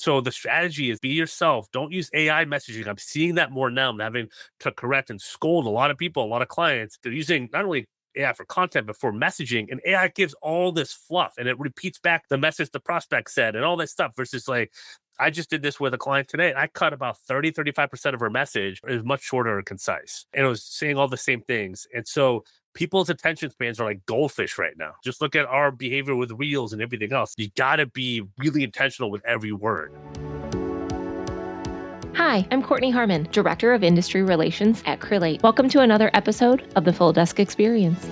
So the strategy is be yourself. Don't use AI messaging. I'm seeing that more now. I'm having to correct and scold a lot of people, a lot of clients. They're using not only AI for content, but for messaging. And AI gives all this fluff and it repeats back the message the prospect said and all this stuff versus like, I just did this with a client today and I cut about 35% of her message. It was much shorter and concise. And it was saying all the same things. And so people's attention spans are like goldfish right now. Just look at our behavior with reels and everything else. You got to be really intentional with every word. Hi, I'm Courtney Harmon, Director of Industry Relations at Crelate. Welcome to another episode of the Full Desk Experience.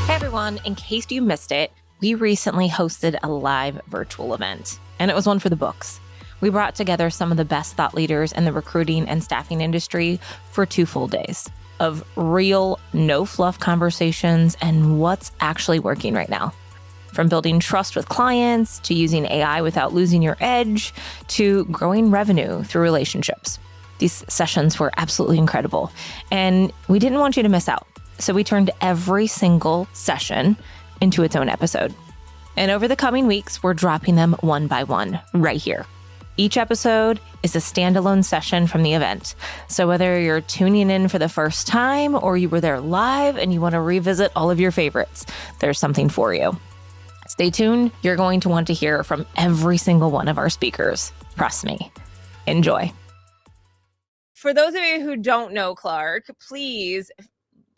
Hey everyone, in case you missed it, we recently hosted a live virtual event, and it was one for the books. We brought together some of the best thought leaders in the recruiting and staffing industry for 2 full days of real, no fluff conversations and what's actually working right now. From building trust with clients, to using AI without losing your edge, to growing revenue through relationships. These sessions were absolutely incredible, and we didn't want you to miss out. So we turned every single session into its own episode. And over the coming weeks, we're dropping them one by one right here. Each episode is a standalone session from the event. So whether you're tuning in for the first time or you were there live and you want to revisit all of your favorites, there's something for you. Stay tuned. You're going to want to hear from every single one of our speakers. Trust me. Enjoy. For those of you who don't know Clark, please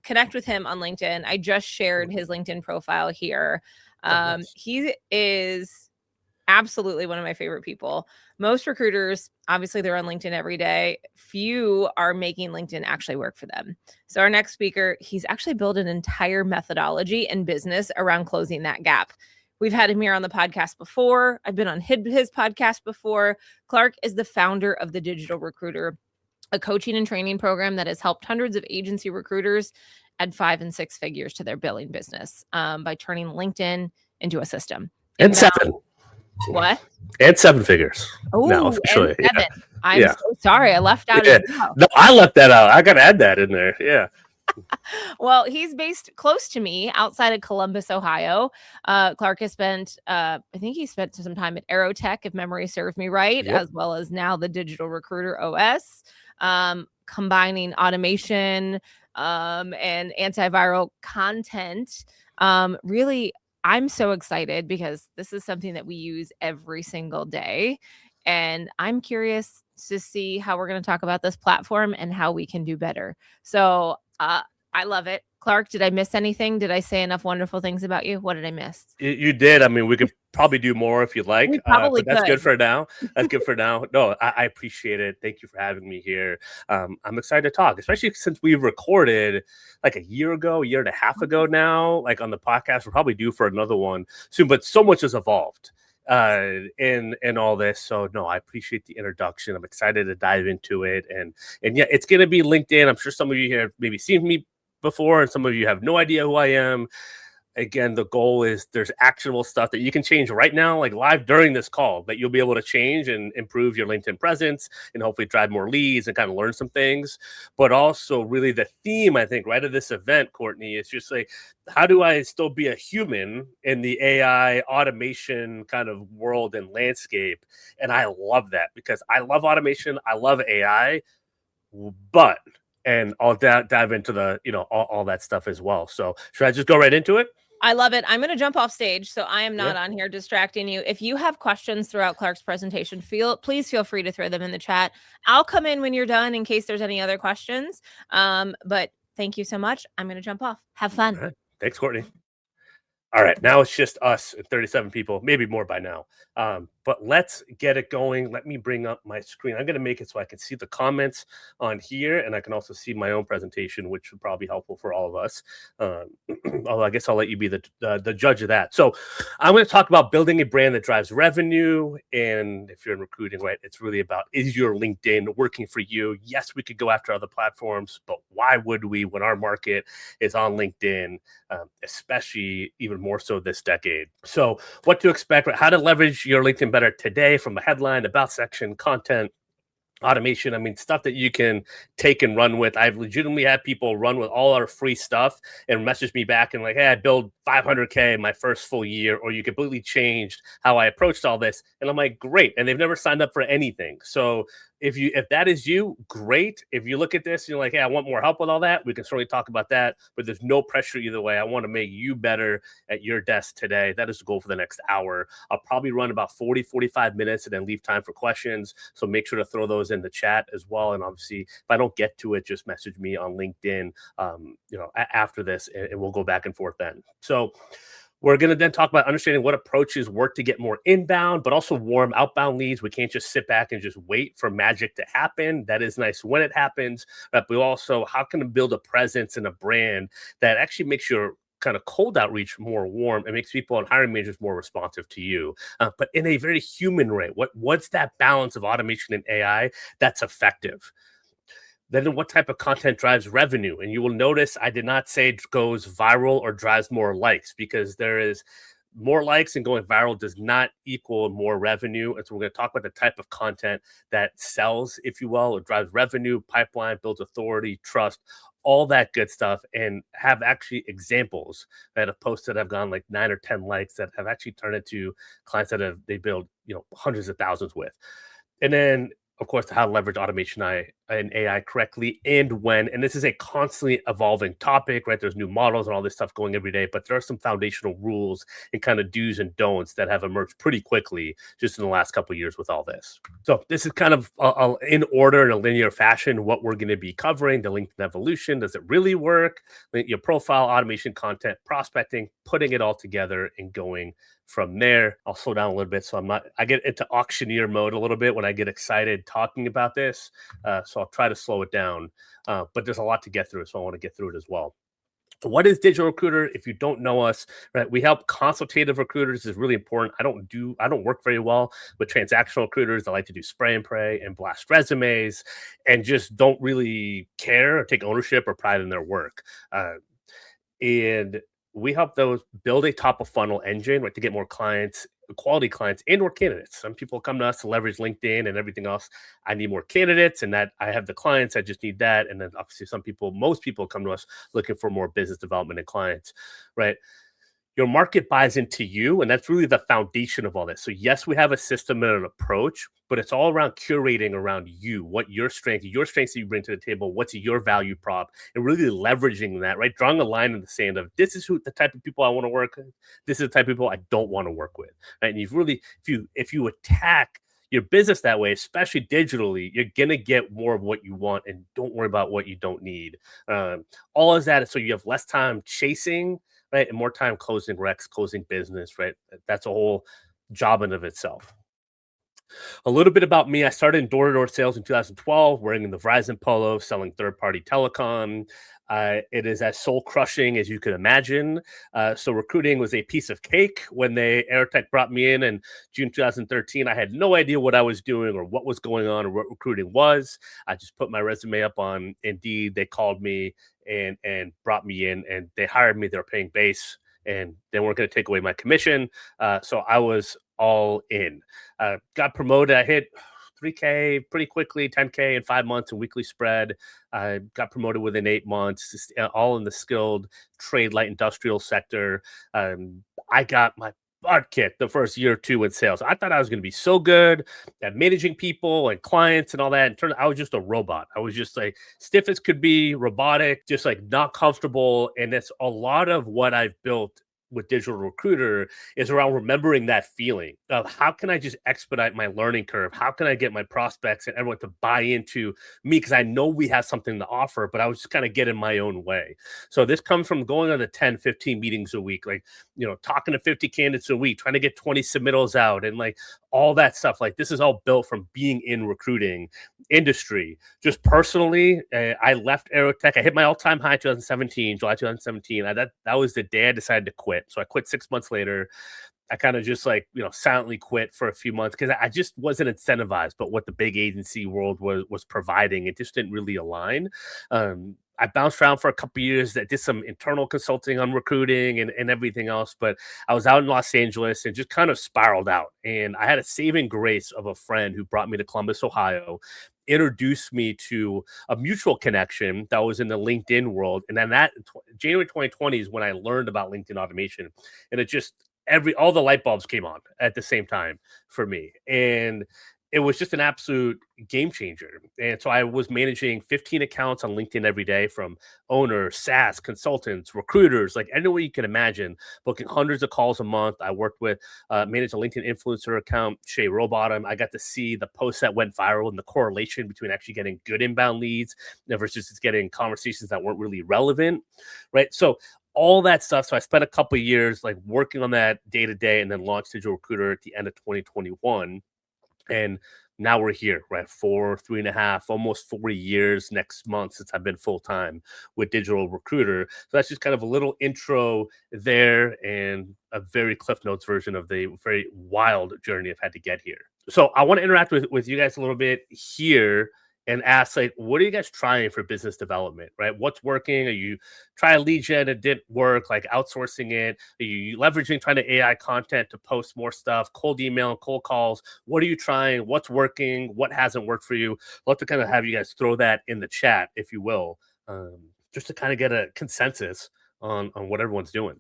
connect with him on LinkedIn. I just shared his LinkedIn profile here. He is absolutely one of my favorite people. Most recruiters, obviously, they're on LinkedIn every day. Few are making LinkedIn actually work for them. So our next speaker, he's actually built an entire methodology and business around closing that gap. We've had him here on the podcast before. I've been on his podcast before. Clark is the founder of The Digital Recruiter, a coaching and training program that has helped hundreds of agency recruiters add 5 and 6 figures to their billing business by turning LinkedIn into a system. And 7. What? And 7 figures. Oh, no, officially. And 7. Yeah. I'm so sorry. I left out. Yeah. No, I left that out. I got to add that in there. Yeah. Well, he's based close to me outside of Columbus, Ohio. Clark has spent, I think he spent some time at Aerotech, if memory serves me right, as well as now the Digital Recruiter OS, combining automation and antiviral content. Really, I'm so excited because this is something that we use every single day. And I'm curious to see how we're going to talk about this platform and how we can do better. So I love it. Clark, did I miss anything? Did I say enough wonderful things about you? What did I miss? You did. I mean, we could probably do more if you'd like. We probably but that's could. good for now. That's good for now. No, I appreciate it. Thank you for having me here. I'm excited to talk, especially since we recorded like a year and a half ago now, like on the podcast. We're probably due for another one soon, but so much has evolved in all this. So no, I appreciate the introduction. I'm excited to dive into it. And yeah, it's going to be LinkedIn. I'm sure some of you have maybe seen me before, and some of you have no idea who I am. Again, the goal is there's actionable stuff that you can change right now, like live during this call, that you'll be able to change and improve your LinkedIn presence and hopefully drive more leads and kind of learn some things. But also really the theme, I think, right of this event, Courtney, is just like, how do I still be a human in the AI automation kind of world and landscape? And I love that because I love automation. I love AI, and I'll dive into the, all that stuff as well. So should I just go right into it? I love it. I'm going to jump off stage, so I am not on here distracting you. If you have questions throughout Clark's presentation, please feel free to throw them in the chat. I'll come in when you're done in case there's any other questions. But thank you so much. I'm going to jump off. Have fun. All right. Thanks, Courtney. All right, now it's just us and 37 people, maybe more by now. But let's get it going. Let me bring up my screen. I'm going to make it so I can see the comments on here, and I can also see my own presentation, which would probably be helpful for all of us. Although I guess I'll let you be the judge of that. So I'm going to talk about building a brand that drives revenue. And if you're in recruiting, right, it's really about, is your LinkedIn working for you? Yes, we could go after other platforms, but why would we when our market is on LinkedIn, especially even more so this decade? So what to expect, how to leverage your LinkedIn better today, from the headline, about section, content, automation. I mean, stuff that you can take and run with. I've legitimately had people run with all our free stuff and message me back and like, hey, I built 500K in my first full year, or you completely changed how I approached all this. And I'm like, great. And they've never signed up for anything. So if that is you, great. If you look at this and you're like, hey, I want more help with all that, we can certainly talk about that. But there's no pressure either way. I want to make you better at your desk today. That is the goal for the next hour. I'll probably run about 45 minutes and then leave time for questions. So make sure to throw those in the chat as well. And obviously, if I don't get to it, just message me on LinkedIn, after this, and we'll go back and forth then. So we're going to then talk about understanding what approaches work to get more inbound, but also warm outbound leads. We can't just sit back and just wait for magic to happen. That is nice when it happens, but we also, how can we build a presence and a brand that actually makes your kind of cold outreach more warm and makes people and hiring managers more responsive to you, but in a very human way. What's that balance of automation and AI that's effective? Then what type of content drives revenue? And you will notice I did not say it goes viral or drives more likes, because there is more likes and going viral does not equal more revenue. And so we're going to talk about the type of content that sells, if you will, or drives revenue, pipeline, builds authority, trust, all that good stuff, and have actually examples that have posted have gone like 9 or 10 likes that have actually turned into clients that they build, hundreds of thousands with. And then, of course, how to leverage automation and AI correctly and when. And this is a constantly evolving topic, right? There's new models and all this stuff going every day, but there are some foundational rules and kind of do's and don'ts that have emerged pretty quickly just in the last couple of years with all this. So this is kind of in order, in a linear fashion, what we're going to be covering. The LinkedIn evolution. Does it really work? Your profile, automation, content, prospecting, putting it all together and going from there. I'll slow down a little bit, so I get into auctioneer mode a little bit when I get excited talking about this. So I'll try to slow it down, but there's a lot to get through, so I want to get through it as well. What is Digital Recruiter? If you don't know us, right, we help consultative recruiters. This is really important. I don't work very well with transactional recruiters that like to do spray and pray and blast resumes and just don't really care or take ownership or pride in their work. And we help those build a top of funnel engine, right, to get more clients, quality clients, and or candidates. Some people come to us to leverage LinkedIn and everything else. I need more candidates, and that I have the clients. I just need that. And then obviously most people come to us looking for more business development and clients, right? Your market buys into you, and that's really the foundation of all this. So yes, we have a system and an approach, but it's all around curating around you, what your strengths that you bring to the table, what's your value prop, and really leveraging that, right? Drawing a line in the sand of this is the type of people I want to work with. This is the type of people I don't want to work with, right? And you've really, if you attack your business that way, especially digitally, you're gonna get more of what you want, and don't worry about what you don't need. All of that is so you have less time chasing, right, and more time closing recs, closing business, right? That's a whole job in of itself. A little bit about me. I started in door-to-door sales in 2012, wearing the Verizon polo, selling third-party telecom. It is as soul-crushing as you could imagine. So recruiting was a piece of cake. When Aerotech brought me in June 2013, I had no idea what I was doing or what was going on or what recruiting was. I just put my resume up on Indeed. They called me and brought me in, and they hired me. They were paying base, and they weren't going to take away my commission. So I was all in. Got promoted. I hit 3K pretty quickly, 10K in 5 months, a weekly spread. I got promoted within 8 months, all in the skilled trade, light industrial sector. I got my butt kicked the first year or two in sales. I thought I was going to be so good at managing people and clients and all that. And turned out I was just a robot. I was just like stiff as could be, robotic, just like not comfortable. And that's a lot of what I've built with Digital Recruiter is around remembering that feeling of how can I just expedite my learning curve? How can I get my prospects and everyone to buy into me? Because I know we have something to offer, but I was just kind of getting my own way. So this comes from going on the 10, 15 meetings a week, like, talking to 50 candidates a week, trying to get 20 submittals out and like all that stuff. Like this is all built from being in recruiting industry. Just personally, I left Aerotech. I hit my all-time high in 2017, July 2017. That was the day I decided to quit. So I quit 6 months later. I kind of just silently quit for a few months because I just wasn't incentivized, but what the big agency world was providing, it just didn't really align. I bounced around for a couple of years. That did some internal consulting on recruiting and everything else, but I was out in Los Angeles and just kind of spiraled out. And I had a saving grace of a friend who brought me to Columbus, Ohio. introduced me to a mutual connection that was in the LinkedIn world. And then January 2020 is when I learned about LinkedIn automation. And it just all the light bulbs came on at the same time for me. And it was just an absolute game changer. And so I was managing 15 accounts on LinkedIn every day, from owners, SaaS, consultants, recruiters, like any way you can imagine, booking hundreds of calls a month. I worked with, managed a LinkedIn influencer account, Shay Rowbottom. I got to see the posts that went viral and the correlation between actually getting good inbound leads versus just getting conversations that weren't really relevant, right? So all that stuff. So I spent a couple of years like working on that day to day, and then launched Digital Recruiter at the end of 2021. And now we're here, right? 3.5, almost 4 years next month since I've been full time with Digital Recruiter. So that's just kind of a little intro there, and a very Cliff Notes version of the very wild journey I've had to get here. So I want to interact with you guys a little bit here and ask, like, what are you guys trying for business development, right? What's working? Are you trying to lead gen, it didn't work, like outsourcing it? Are you leveraging, trying to AI content to post more stuff, cold email, cold calls? What are you trying? What's working? What hasn't worked for you? I'd love to kind of have you guys throw that in the chat, if you will, just to kind of get a consensus on what everyone's doing.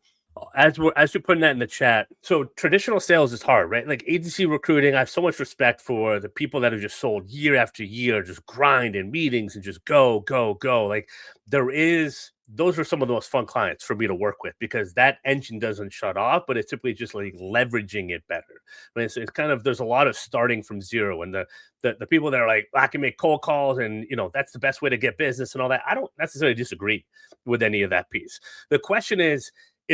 As you're putting that in the chat, so traditional sales is hard, right? Like agency recruiting, I have so much respect for the people that have just sold year after year, just grind in meetings and just go. Like those are some of the most fun clients for me to work with, because that engine doesn't shut off, but it's simply just like leveraging it better. Right? So it's kind of, there's a lot of starting from zero, and the people that are like, I can make cold calls and that's the best way to get business and all that. I don't necessarily disagree with any of that piece. The question is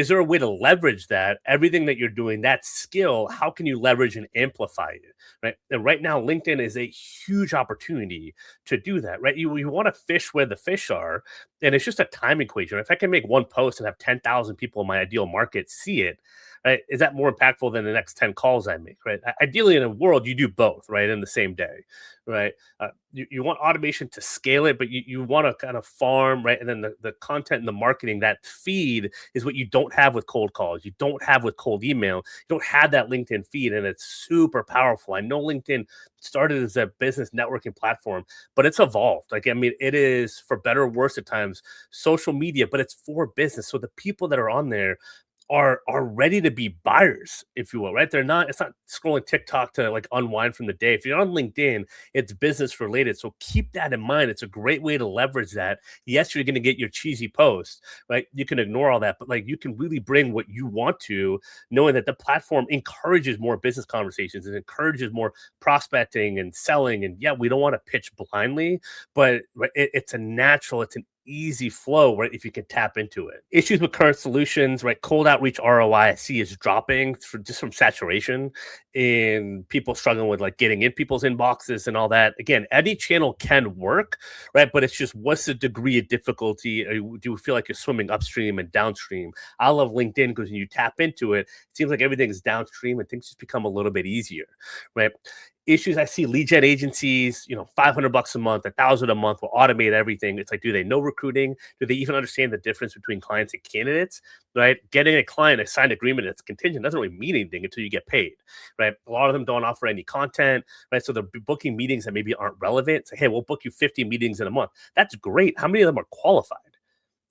there a way to leverage that, everything that you're doing, that skill, how can you leverage and amplify it, right? And right now, LinkedIn is a huge opportunity to do that, right? You want to fish where the fish are, and it's just a time equation. If I can make one post and have 10,000 people in my ideal market see it, right, is that more impactful than the next 10 calls I make, right? Ideally, in a world, you do both, right, in the same day, right? You want automation to scale it, but you want to kind of farm, right? And then the content and the marketing, that feed is what you don't have with cold calls. You don't have with cold email. You don't have that LinkedIn feed, and it's super powerful. I know LinkedIn started as a business networking platform, but it's evolved. Like, I mean, it is, for better or worse at times, social media, but it's for business. So the people that are on there are ready to be buyers, if you will, right? It's not scrolling TikTok to like unwind from the day. If you're on LinkedIn, it's business related. So keep that in mind. It's a great way to leverage that. Yes, you're going to get your cheesy posts, right? You can ignore all that, but like you can really bring what you want to, knowing that the platform encourages more business conversations and encourages more prospecting and selling. And yeah, we don't want to pitch blindly, but right, it's a natural, it's an easy flow, right? If you can tap into it. Issues with current solutions, right? Cold outreach ROI I see is dropping just from saturation, and people struggling with like getting in people's inboxes and all that. Again, any channel can work, right? But it's just, what's the degree of difficulty? Do you feel like you're swimming upstream and downstream? I love LinkedIn because when you tap into it, it seems like everything is downstream and things just become a little bit easier, right? Issues I see, lead gen agencies, $500 a month, $1,000 a month will automate everything. It's like, do they know recruiting? Do they even understand the difference between clients and candidates? Right? Getting a client a signed agreement that's contingent doesn't really mean anything until you get paid. Right? A lot of them don't offer any content. Right? So they're booking meetings that maybe aren't relevant. Say, hey, we'll book you 50 meetings in a month. That's great. How many of them are qualified?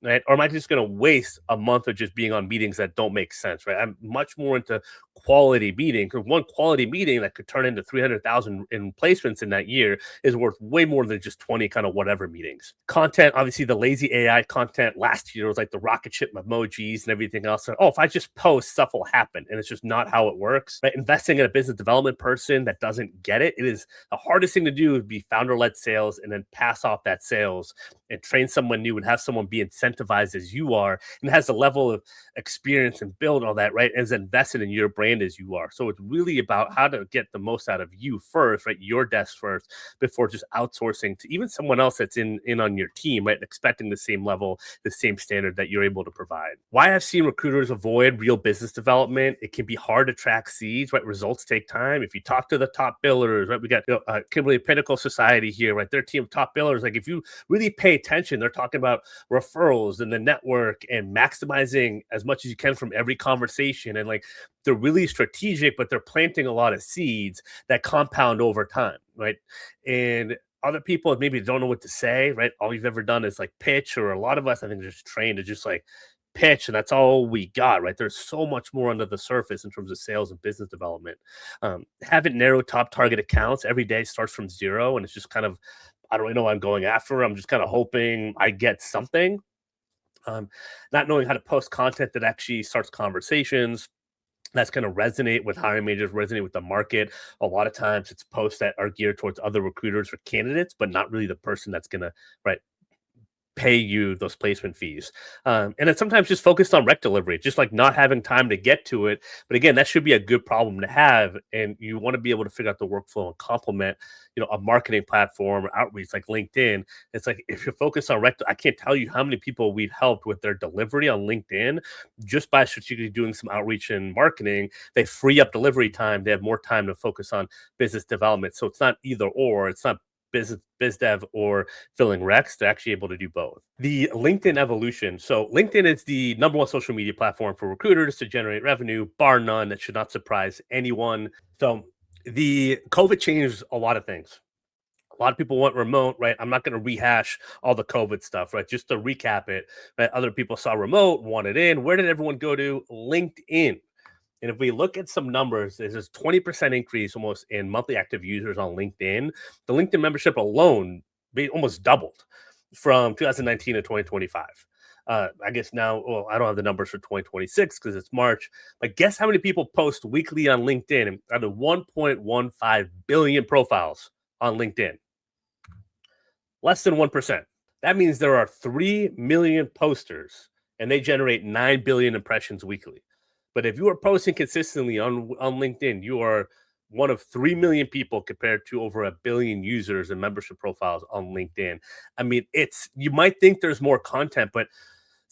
Right? Or am I just going to waste a month of just being on meetings that don't make sense? Right? I'm much more into quality meeting, because one quality meeting that could turn into 300,000 in placements in that year is worth way more than just 20 kind of whatever meetings. Content, obviously the lazy AI content last year was like the rocket ship emojis and everything else. So, if I just post, stuff will happen. And it's just not how it works. Right? Investing in a business development person that doesn't get it, it is the hardest thing to do, would be founder-led sales, and then pass off that sales and train someone new and have someone be incentivized as you are and has the level of experience and build all that, right? And is invested in your brand as you are. So it's really about how to get the most out of you first, right? Your desk first, before just outsourcing to even someone else that's in on your team, right? Expecting the same level, the same standard that you're able to provide. Why I've seen recruiters avoid real business development, it can be hard to track seeds, right? Results take time. If you talk to the top billers, right? We got Kimberly Pinnacle Society here, right? Their team of top billers. Like, if you really pay attention, they're talking about referrals and the network and maximizing as much as you can from every conversation. And like, they're really strategic, but they're planting a lot of seeds that compound over time, right? And Other people maybe don't know what to say, right? All you've ever done is like pitch, or a lot of us, I think, are just trained to just like pitch, and that's all we got, right? There's so much more under the surface in terms of sales and business development. Having narrow top target accounts every day starts from zero, and it's just kind of, I don't really know what I'm going after. I'm just kind of hoping I get something. Um, Not knowing how to post content that actually starts conversations, that's going to resonate with hiring managers, resonate with the market. A lot of times it's posts that are geared towards other recruiters or candidates, but not really the person that's going to, right, pay you those placement fees. And it's sometimes just focused on rec delivery, just like not having time to get to it. But again, that should be a good problem to have. And you want to be able to figure out the workflow and complement, a marketing platform or outreach like LinkedIn. It's like, if you're focused on rec, I can't tell you how many people we've helped with their delivery on LinkedIn just by strategically doing some outreach and marketing. They free up delivery time. They have more time to focus on business development. So it's not either or. It's not biz dev or filling recs. They're actually able to do both. The LinkedIn evolution. So LinkedIn is the number one social media platform for recruiters to generate revenue, bar none. That should not surprise anyone. So the COVID changed a lot of things. A lot of people want remote, right? I'm not going to rehash all the COVID stuff, right? Just to recap it, right? Other people saw remote, wanted in. Where did everyone go to? LinkedIn. And if we look at some numbers, there's this 20% increase almost in monthly active users on LinkedIn. The LinkedIn membership alone almost doubled from 2019 to 2025. I guess now, well, I don't have the numbers for 2026 because it's March, but guess how many people post weekly on LinkedIn? Out of 1.15 billion profiles on LinkedIn. Less than 1%. That means there are 3 million posters and they generate 9 billion impressions weekly. But if you are posting consistently on LinkedIn, you are one of 3 million people compared to over 1 billion users and membership profiles on LinkedIn. I mean, you might think there's more content, but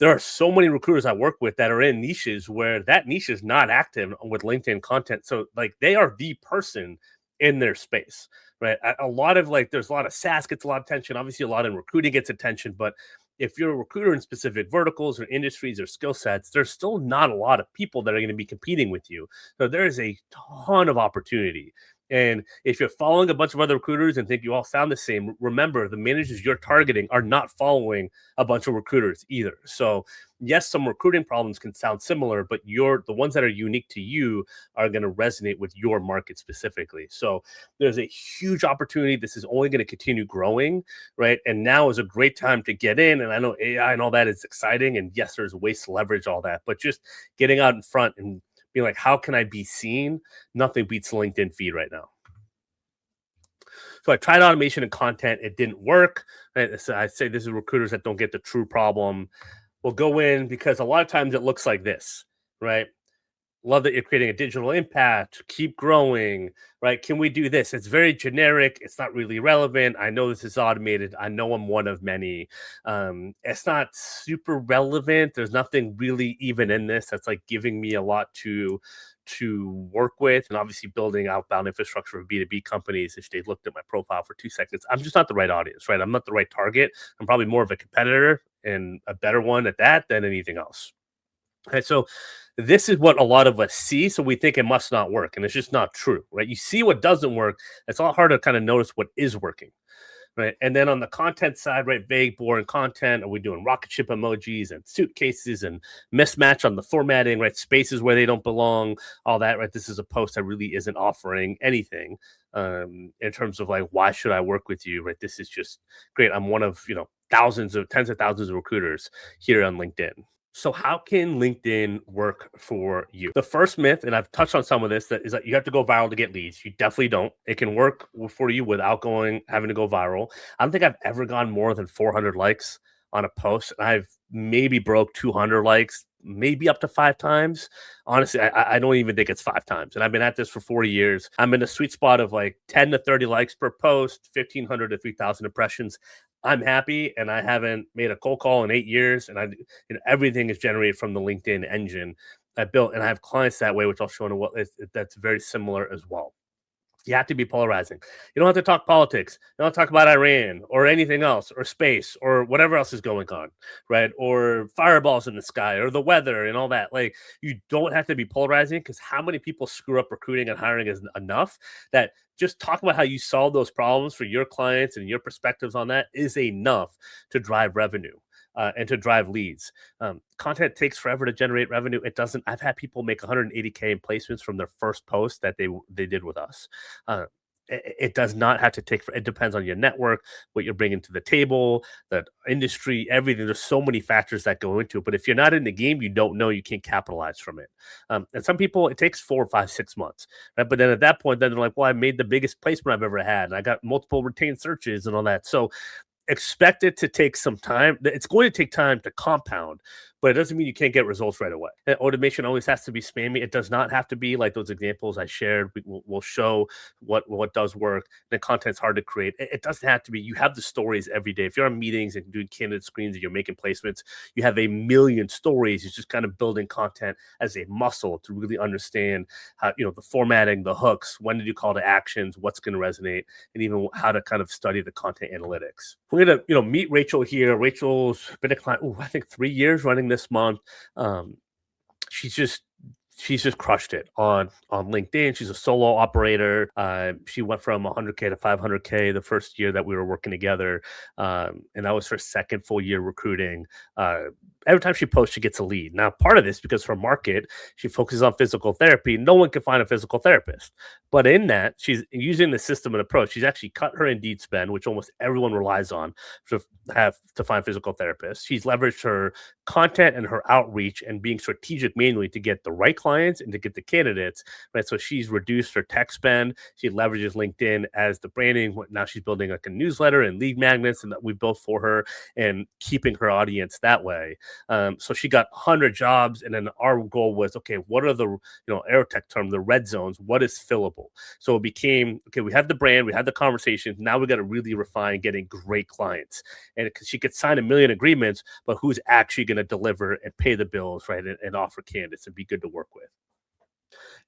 there are so many recruiters I work with that are in niches where that niche is not active with LinkedIn content. So like they are the person in their space, right? A lot of there's a lot of SaaS gets a lot of attention. Obviously, a lot in recruiting gets attention, but if you're a recruiter in specific verticals or industries or skill sets, there's still not a lot of people that are going to be competing with you. So there is a ton of opportunity. And if you're following a bunch of other recruiters and think you all sound the same, remember the managers you're targeting are not following a bunch of recruiters either. So yes, some recruiting problems can sound similar, but the ones that are unique to you are going to resonate with your market specifically. So there's a huge opportunity. This is only going to continue growing, right? And now is a great time to get in. And I know AI and all that is exciting. And yes, there's ways to leverage all that, but just getting out in front and being like, how can I be seen? Nothing beats the LinkedIn feed right now. So I tried automation and content. It didn't work. Right? So I say this is recruiters that don't get the true problem. We'll go in because a lot of times it looks like this, right? Love that you're creating a digital impact, keep growing, right? Can we do this? It's very generic. It's not really relevant. I know this is automated. I know I'm one of many. It's not super relevant. There's nothing really even in this that's like giving me a lot to work with. And obviously building outbound infrastructure for B2B companies, if they looked at my profile for 2 seconds, I'm just not the right audience, right? I'm not the right target. I'm probably more of a competitor and a better one at that than anything else. Okay, so this is what a lot of us see. So we think it must not work. And it's just not true, right? You see what doesn't work. It's a lot harder to kind of notice what is working, right? And then on the content side, right, vague, boring content. Are we doing rocket ship emojis and suitcases and mismatch on the formatting, right? Spaces where they don't belong, all that, right? This is a post that really isn't offering anything in terms of like, why should I work with you, right? This is just great. I'm one of, tens of thousands of recruiters here on LinkedIn. So how can LinkedIn work for you? The first myth, and I've touched on some of this, is that you have to go viral to get leads. You definitely don't. It can work for you without having to go viral. I don't think I've ever gone more than 400 likes on a post. I've maybe broke 200 likes, maybe up to 5 times. Honestly, I don't even think it's 5 times. And I've been at this for 40 years. I'm in a sweet spot of like 10 to 30 likes per post, 1,500 to 3,000 impressions. I'm happy, and I haven't made a cold call in 8 years, and everything is generated from the LinkedIn engine I built, and I have clients that way, which I'll show in a while. That's very similar as well. You have to be polarizing. You don't have to talk politics. You don't talk about Iran or anything else or space or whatever else is going on, right? Or fireballs in the sky or the weather and all that. Like, you don't have to be polarizing, because how many people screw up recruiting and hiring is enough that just talk about how you solve those problems for your clients and your perspectives on that is enough to drive revenue. And to drive leads. Content takes forever to generate revenue. It doesn't. I've had people make 180K in placements from their first post that they did with us. It does not have to take. It depends on your network, what you're bringing to the table, the industry, everything. There's so many factors that go into it. But if you're not in the game, you don't know. You can't capitalize from it. And some people, it takes 4, 5, 6 months, right? But then at that point, then they're like, "Well, I made the biggest placement I've ever had, and I got multiple retained searches and all that." So expect it to take some time. It's going to take time to compound, but it doesn't mean you can't get results right away. And automation always has to be spammy. It does not have to be like those examples I shared. We'll show what does work. The content's hard to create. It doesn't have to be. You have the stories every day. If you're on meetings and doing candidate screens and you're making placements, you have a million stories. It's just kind of building content as a muscle to really understand how, the formatting, the hooks, when to do call to actions, what's going to resonate, and even how to kind of study the content analytics. We're going to, meet Rachel here. Rachel's been a client, I think 3 years running this month. She's just crushed it on LinkedIn. She's a solo operator. She went from 100K to 500K the first year that we were working together, and that was her second full year recruiting. Every time she posts, she gets a lead. Now, part of this, because her market, she focuses on physical therapy. No one can find a physical therapist. But in that, she's using the system and approach. She's actually cut her Indeed spend, which almost everyone relies on to find physical therapists. She's leveraged her content and her outreach and being strategic mainly to get the right clients and to get the candidates, right? So she's reduced her tech spend. She leverages LinkedIn as the branding. Now she's building like a newsletter and lead magnets and that we built for her and keeping her audience that way. So she got 100 jobs, and then our goal was, okay, what are the, aerotech term, the red zones? What is fillable? So it became, okay, we have the brand, we have the conversations. Now we got to really refine getting great clients, and she could sign 1 million agreements, but who's actually going to deliver and pay the bills, right? And offer candidates and be good to work with.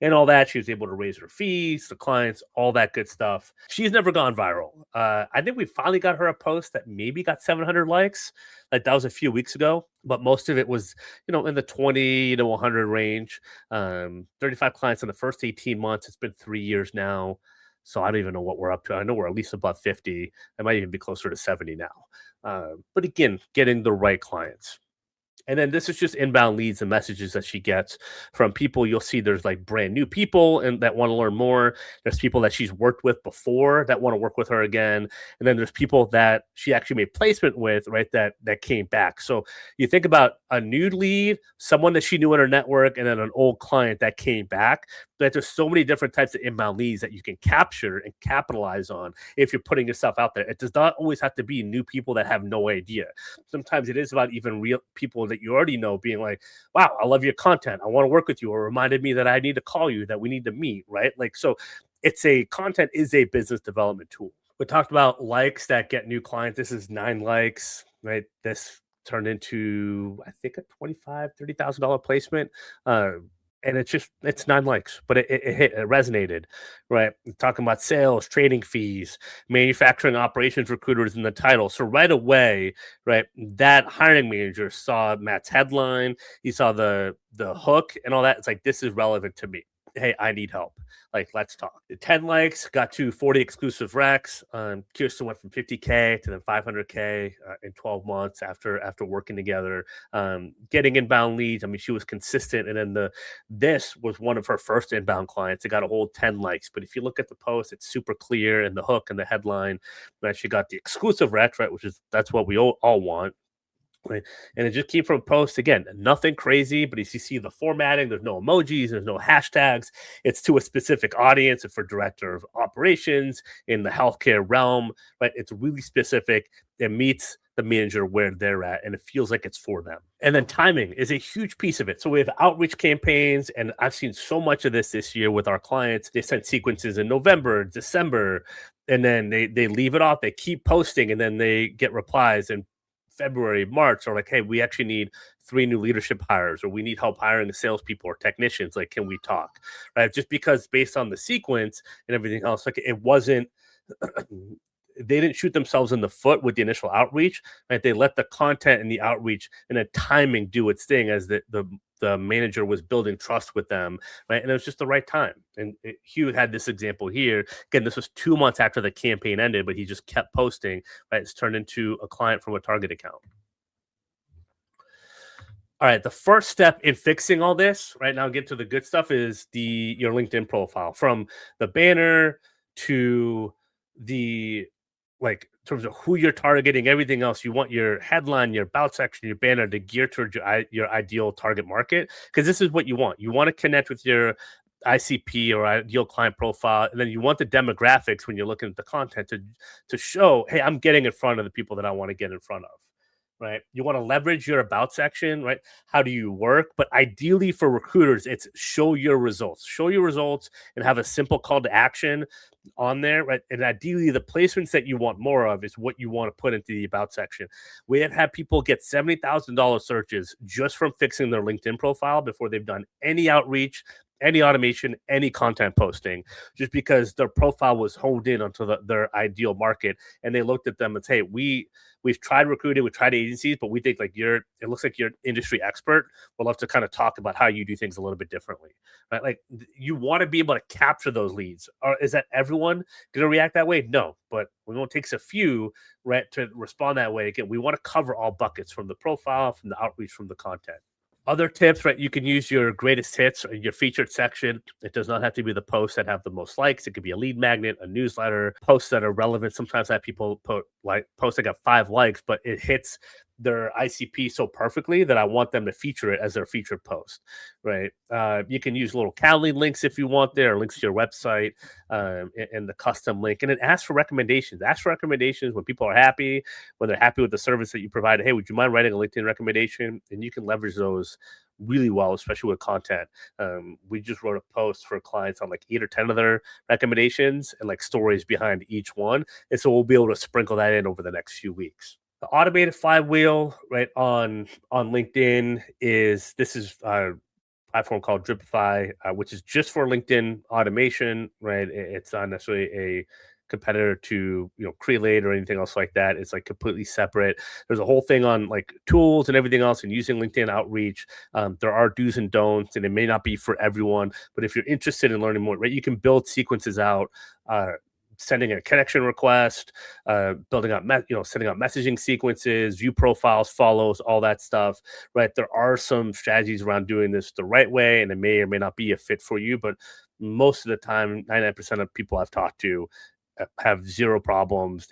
And all that. She was able to raise her fees, the clients, all that good stuff. She's never gone viral. I think we finally got her a post that maybe got 700 likes. Like that was a few weeks ago, but most of it was, in the 20 to 100 range. 35 clients in the first 18 months. It's been 3 years now. So I don't even know what we're up to. I know we're at least above 50. I might even be closer to 70 now. But again, getting the right clients. And then this is just inbound leads and messages that she gets from people. You'll see there's like brand new people and that want to learn more. There's people that she's worked with before that want to work with her again. And then there's people that she actually made placement with, right, that came back. So you think about a new lead, someone that she knew in her network, and then an old client that came back. But there's so many different types of inbound leads that you can capture and capitalize on if you're putting yourself out there. It does not always have to be new people that have no idea. Sometimes it is about even real people that you already know being like, wow, I love your content. I want to work with you. Or reminded me that I need to call you, that we need to meet, right? Like, so content is a business development tool. We talked about likes that get new clients. This is 9 likes, right? This turned into, I think, a $25,000, $30,000 placement. And it's 9 likes, but it hit, it resonated, right? We're talking about sales, trading fees, manufacturing operations recruiters in the title. So right away, right, that hiring manager saw Matt's headline, he saw the hook and all that. It's like, this is relevant to me. Hey, I need help. Like, let's talk. The 10 likes got to 40 exclusive recs. Kirsten went from 50K to then 500K in 12 months after working together, getting inbound leads. I mean, she was consistent. And then this was one of her first inbound clients. It got a whole 10 likes. But if you look at the post, it's super clear, and the hook and the headline, right? She got the exclusive recs, right? That's what we all want. Right. And it just came from a post. Again, nothing crazy, but as you see the formatting, there's no emojis, there's no hashtags. It's to a specific audience and for director of operations in the healthcare realm, right? It's really specific. It meets the manager where they're at, and it feels like it's for them. And then timing is a huge piece of it. So we have outreach campaigns, and I've seen so much of this year with our clients. They send sequences in November, December, and then they leave it off. They keep posting, and then they get replies, and February, March are like, hey, we actually need 3 new leadership hires, or we need help hiring the salespeople or technicians. Like, can we talk? Right? Just because based on the sequence and everything else, like it wasn't. They didn't shoot themselves in the foot with the initial outreach, right? They let the content and the outreach and the timing do its thing as the manager was building trust with them, right? And it was just the right time. And Hugh had this example here. Again, this was 2 months after the campaign ended, but he just kept posting, right? It's turned into a client from a target account. All right, the first step in fixing all this, right now, get to the good stuff, is your LinkedIn profile. From the banner to the, like, in terms of who you're targeting, everything else, you want your headline, your about section, your banner to gear towards your ideal target market, because this is what you want. You want to connect with your ICP or ideal client profile, and then you want the demographics when you're looking at the content to show, hey, I'm getting in front of the people that I want to get in front of. Right? You want to leverage your about section, right? How do you work? But ideally for recruiters, it's show your results. Show your results and have a simple call to action on there, right? And ideally the placements that you want more of is what you want to put into the about section. We have had people get $70,000 searches just from fixing their LinkedIn profile before they've done any outreach, any automation, any content posting, just because their profile was honed in onto their ideal market. And they looked at them and say, hey, we've tried recruiting, we've tried agencies, but we think it looks like you're industry expert. We'll love to kind of talk about how you do things a little bit differently, right? Like, you want to be able to capture those leads. Or is that everyone going to react that way? No, but we know it takes a few, right, to respond that way. Again, we want to cover all buckets, from the profile, from the outreach, from the content. Other tips, right? You can use your greatest hits or your featured section. It does not have to be the posts that have the most likes. It could be a lead magnet, a newsletter, posts that are relevant. Sometimes I have people posts that got 5 likes, but it hits their ICP so perfectly that I want them to feature it as their featured post, right? You can use little Calendly links if you want there, or links to your website, and the custom link. And it asks for recommendations. Ask for recommendations when people are happy, when they're happy with the service that you provide. Hey, would you mind writing a LinkedIn recommendation? And you can leverage those really well, especially with content. We just wrote a post for clients on like 8 or 10 of their recommendations and like stories behind each one. And so we'll be able to sprinkle that in over the next few weeks. The automated flywheel, right, on LinkedIn is a platform called Dripify, which is just for LinkedIn automation, right? It's not necessarily a competitor to Crelate or anything else like that. It's like completely separate. There's a whole thing on like tools and everything else and using LinkedIn outreach. There are do's and don'ts, and it may not be for everyone, but if you're interested in learning more, right, you can build sequences out, sending a connection request, building out, setting up messaging sequences, view profiles, follows, all that stuff, right? There are some strategies around doing this the right way, and it may or may not be a fit for you, but most of the time, 99% of people I've talked to have zero problems.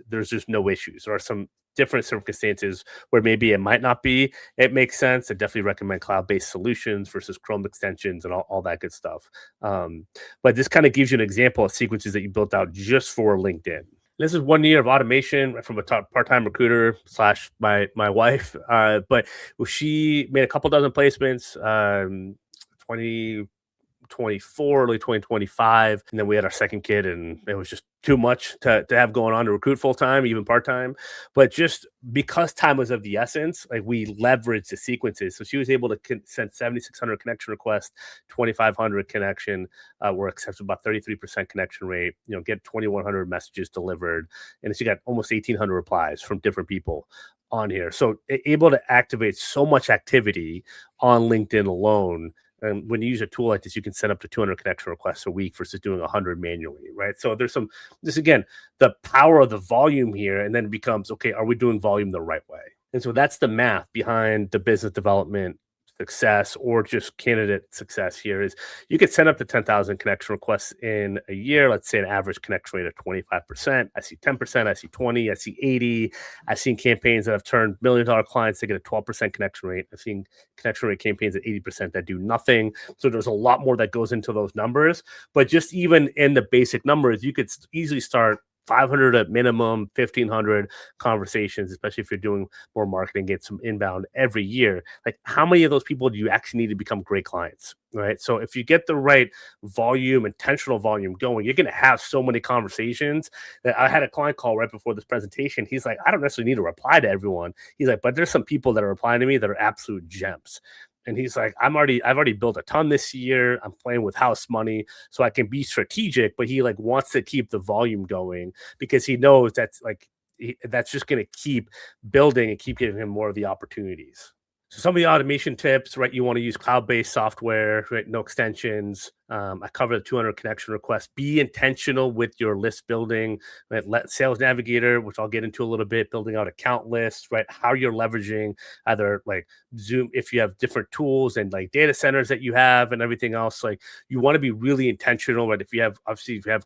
There's just no issues. There are some different circumstances where maybe it might not be. It makes sense. I definitely recommend cloud-based solutions versus Chrome extensions and all that good stuff. But this kind of gives you an example of sequences that you built out just for LinkedIn. This is 1 year of automation from a part-time recruiter / my wife. But she made a couple dozen placements, 2024, early 2025, and then we had our second kid, and it was just too much to have going on to recruit full-time, even part-time. But just because time was of the essence, like, we leveraged the sequences. So she was able to send 7,600 connection requests, 2,500 connection were accepted, about 33% connection rate, get 2,100 messages delivered, and she got almost 1,800 replies from different people on here. So able to activate so much activity on LinkedIn alone. And when you use a tool like this, you can set up to 200 connection requests a week versus doing 100 manually, right? So there's again, the power of the volume here, and then it becomes, okay, are we doing volume the right way? And so that's the math behind the business development success, or just candidate success here, is you could send up to 10,000 connection requests in a year. Let's say an average connection rate of 25%. I see 10%, I see 20, I see 80. I've seen campaigns that have turned $1 million clients to get a 12% connection rate. I've seen connection rate campaigns at 80% that do nothing. So there's a lot more that goes into those numbers. But just even in the basic numbers, you could easily start 500 at minimum, 1,500 conversations, especially if you're doing more marketing, get some inbound every year. Like, how many of those people do you actually need to become great clients? Right. So if you get the right volume, intentional volume going, you're going to have so many conversations that I had a client call right before this presentation. He's like, I don't necessarily need to reply to everyone. He's like, but there's some people that are replying to me that are absolute gems. And he's like, I've already built a ton this year. I'm playing with house money so I can be strategic, but he like wants to keep the volume going because he knows that's like that's just going to keep building and keep giving him more of the opportunities. So some of the automation tips, right? You want to use cloud-based software, right? No extensions. I cover the 200 connection requests. Be intentional with your list building. Right? Let Sales Navigator, which I'll get into a little bit, building out account lists, right? How you're leveraging either like Zoom, if you have different tools and like data centers that you have and everything else. Like you want to be really intentional, right? If you have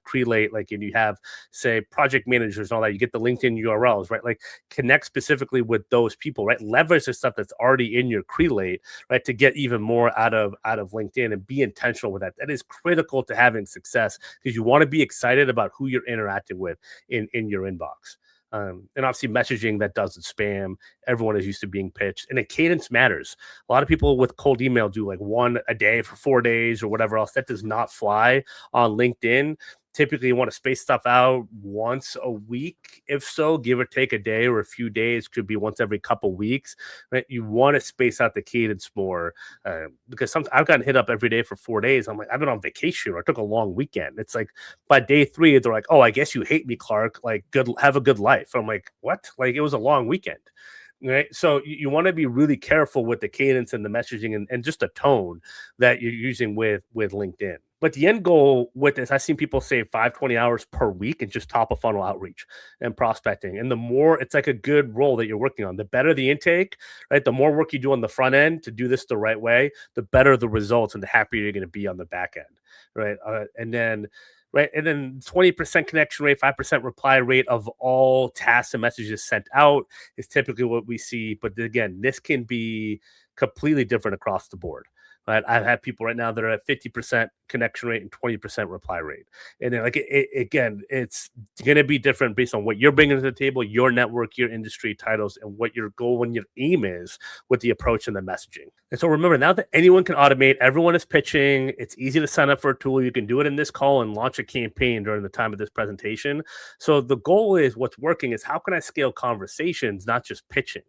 Crelate, like, and you have say project managers and all that, you get the LinkedIn URLs, right? Like connect specifically with those people, right? Leverage the stuff that's already in your Crelate, right? To get even more out of LinkedIn and be intentional with that. That is critical to having success because you want to be excited about who you're interacting with in your inbox. And obviously messaging that doesn't spam. Everyone is used to being pitched, and a cadence matters. A lot of people with cold email do like one a day for 4 days or whatever else. That does not fly on LinkedIn. Typically, you want to space stuff out once a week, if so, give or take a day or a few days. Could be once every couple weeks. Right? You want to space out the cadence more because sometimes I've gotten hit up every day for 4 days. I'm like, I've been on vacation or I took a long weekend. It's like by day 3, they're like, "Oh, I guess you hate me, Clark. Like, good, have a good life." I'm like, "What?" Like, it was a long weekend. Right. So you want to be really careful with the cadence and the messaging and just the tone that you're using with LinkedIn. But the end goal with this, I've seen people say 5-20 hours per week and just top of funnel outreach and prospecting. And the more it's like a good role that you're working on, the better the intake, right? The more work you do on the front end to do this the right way, the better the results and the happier you're going to be on the back end. Right. And then 20% connection rate, 5% reply rate of all tasks and messages sent out is typically what we see. But again, this can be completely different across the board. Right? I've had people right now that are at 50% connection rate and 20% reply rate. And then again, it's going to be different based on what you're bringing to the table, your network, your industry titles, and what your goal and your aim is with the approach and the messaging. And so remember, now that anyone can automate, everyone is pitching. It's easy to sign up for a tool. You can do it in this call and launch a campaign during the time of this presentation. So the goal is what's working is how can I scale conversations, not just pitching.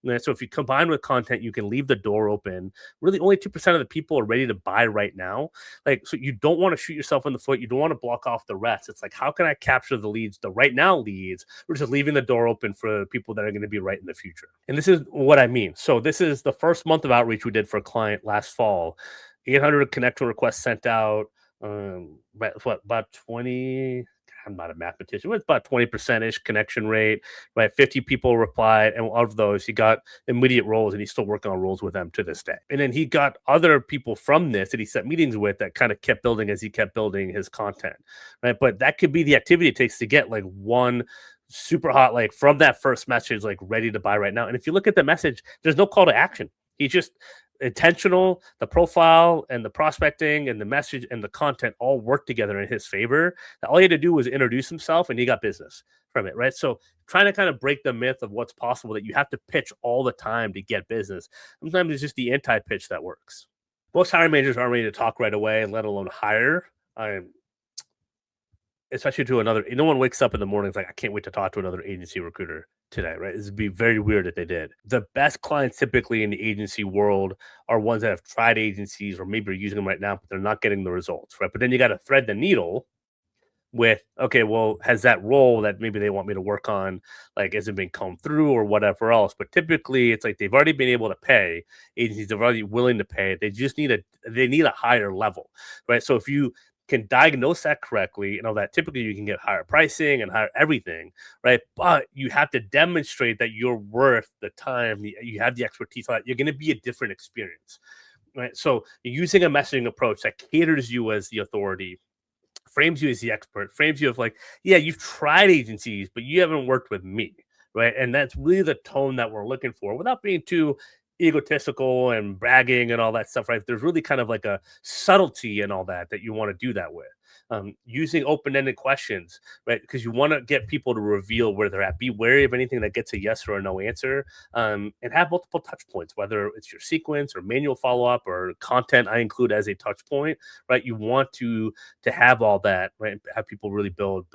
And so if you combine with content, you can leave the door open. Really, only 2% of the people are ready to buy right now. Like, so you don't want to shoot yourself in the foot. You don't want to block off the rest. It's like, how can I capture the leads, the right now leads, versus leaving the door open for people that are going to be right in the future? And this is what I mean. So this is the first month of outreach we did for a client last fall. 800 connection requests sent out. About 20. I'm not a mathematician, but it's about 20%-ish connection rate, right? 50 people replied, and of those, he got immediate roles, and he's still working on roles with them to this day. And then he got other people from this that he set meetings with that kind of kept building as he kept building his content, right? But that could be the activity it takes to get like one super hot, like from that first message, like ready to buy right now. And if you look at the message, there's no call to action. He just intentional, the profile and the prospecting and the message and the content all work together in his favor. All he had to do was introduce himself and he got business from it, right? So trying to kind of break the myth of what's possible, that you have to pitch all the time to get business. Sometimes it's just the anti-pitch that works. Most hiring managers aren't ready to talk right away, let alone hire. Especially to another, no one wakes up in the morning like, I can't wait to talk to another agency recruiter today, right? This would be very weird if they did. The best clients typically in the agency world are ones that have tried agencies or maybe are using them right now, but they're not getting the results, right? But then you got to thread the needle with, okay, well, has that role that maybe they want me to work on, like, has it been come through or whatever else? But typically it's like they've already been able to pay. Agencies are already willing to pay. They just need a higher level, right? So if you can diagnose that correctly, you know that typically you can get higher pricing and higher everything, right? But you have to demonstrate that you're worth the time, you have the expertise, you're going to be a different experience, right? So using a messaging approach that caters you as the authority, frames you as the expert, frames you of like, yeah, you've tried agencies, but you haven't worked with me, right? And that's really the tone that we're looking for without being too egotistical and bragging and all that stuff, right? There's really kind of like a subtlety and all that you want to do that with. using open-ended questions, right? Because you want to get people to reveal where they're at. Be wary of anything that gets a yes or a no answer, and have multiple touch points, whether it's your sequence or manual follow-up or content I include as a touch point, right? You want to have all that, right? Have people really build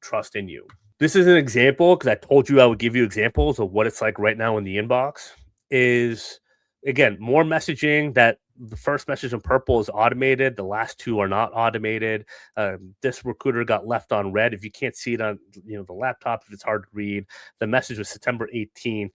trust in you. This is an example because I told you I would give you examples of what it's like right now in the inbox. Is again more messaging that the first message in purple is automated. The last two are not automated. This recruiter got left on red. If you can't see it on the laptop, if it's hard to read, the message was September 18th.